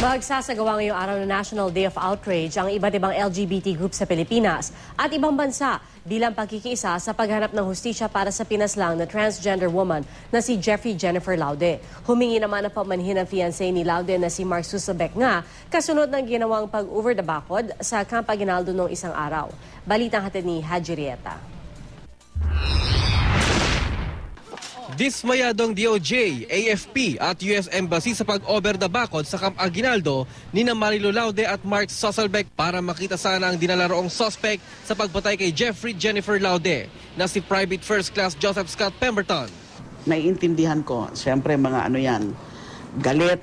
Magsasagawa ngayong araw na National Day of Outrage ang iba't ibang LGBT group sa Pilipinas at ibang bansa bilang pagkikiisa sa paghanap ng hustisya para sa pinaslang na transgender woman na si Jeffrey Jennifer Laude. Humingi naman ang pamanhin ng fiancé ni Laude na si Mark Susabek nga kasunod ng ginawang pag-over the bakod sa Camp Aguinaldo noong isang araw. Balitang hatid ni Haji Rieta. Dismayadong DOJ, AFP at US Embassy sa pag-over the bakod sa Camp Aguinaldo ni Marilo Laude at Mark Susabek para makita sana ang dinalaroong suspect sa pagpatay kay Jeffrey Jennifer Laude na si Private First Class Joseph Scott Pemberton. Naiintindihan ko, siyempre mga ano yan, galit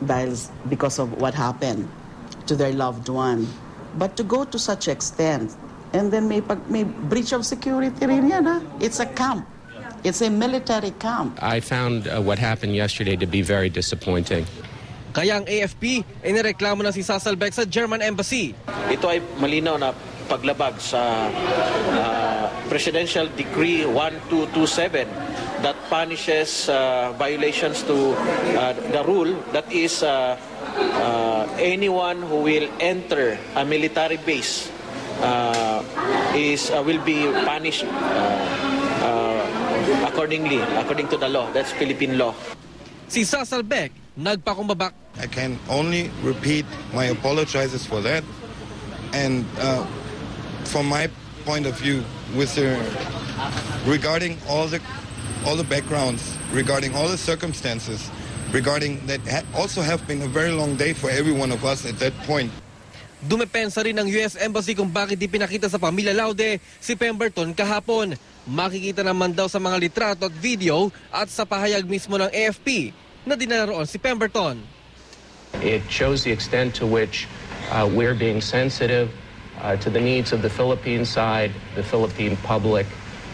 dahil because of what happened to their loved one. But to go to such extent, and then may breach of security rin yan, ha? It's a camp. It's a military camp. I found what happened yesterday to be very disappointing. Kaya ang AFP ay nireklamo na si Susabek sa German Embassy. Ito ay malinaw na paglabag sa Presidential Decree 1227 that punishes violations to the rule, that is anyone who will enter a military base will be punished according to the law. That's Philippine law. Si Susabek nagpakumbabak. I can only repeat my apologizes for that, and from my point of view, regarding all the backgrounds, regarding all the circumstances, regarding that also have been a very long day for every one of us at that point. Dumepensa rin ng US Embassy kung bakit di pinakita sa pamilya Laude si Pemberton kahapon. Makikita naman daw sa mga litrato at video at sa pahayag mismo ng AFP na dinalaroon si Pemberton. It shows the extent to which we're being sensitive to the needs of the Philippine side, the Philippine public,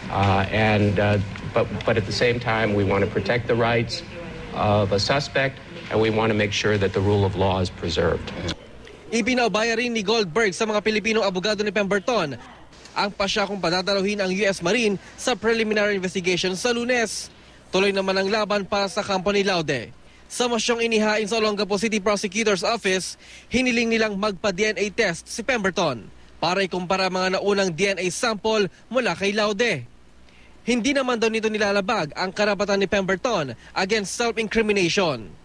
but at the same time we want to protect the rights of a suspect and we want to make sure that the rule of law is preserved. Ibinaubaya rin ni Goldberg sa mga Pilipinong abogado ni Pemberton ang pasya kung padadaluhin ang US Marine sa preliminary investigation sa Lunes. Tuloy naman ang laban para sa kampo ni Laude. Sa mosyong inihain sa Olongapo City Prosecutor's Office, hiniling nilang magpa-DNA test si Pemberton para ikumpara mga naunang DNA sample mula kay Laude. Hindi naman daw nito nilalabag ang karapatan ni Pemberton against self-incrimination.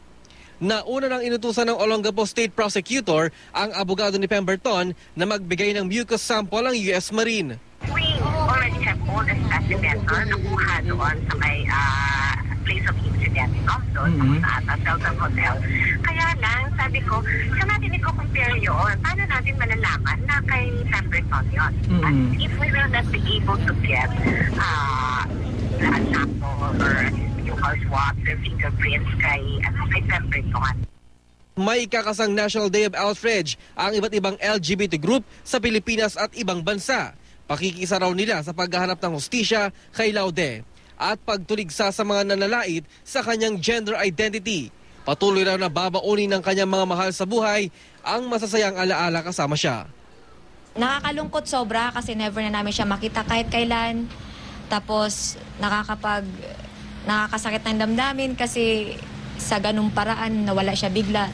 Nauna nang inutusan ng Olongapo State Prosecutor ang abogado ni Pemberton na magbigay ng mucus sample ang US Marine. We already have all the specimens na nakuha doon sa may place of incident, no? Doon sa Delton Hotel. Kaya lang, sabi ko, saan natin i-compare yun? Paano natin malalaman na kay Pemberton yun? At if we will not be able to get a sample or swab their fingerprints kay Pemberton. May kakasang National Day of Outrage ang iba't ibang LGBT group sa Pilipinas at ibang bansa. Pakikisa raw nila sa paghahanap ng hustisya kay Laude at pagtuligsa sa mga nanalait sa kanyang gender identity. Patuloy raw na babaunin ng kanyang mga mahal sa buhay ang masasayang alaala kasama siya. Nakakalungkot sobra kasi never na namin siya makita kahit kailan. Tapos nakakasakit ng damdamin kasi sa ganung paraan nawala siya bigla.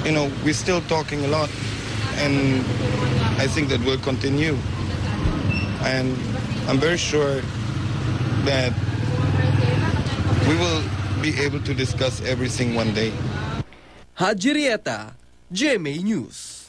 You know, we're still talking a lot, and I think that will continue. And I'm very sure that we will be able to discuss everything one day. Haji Rieta, GMA News.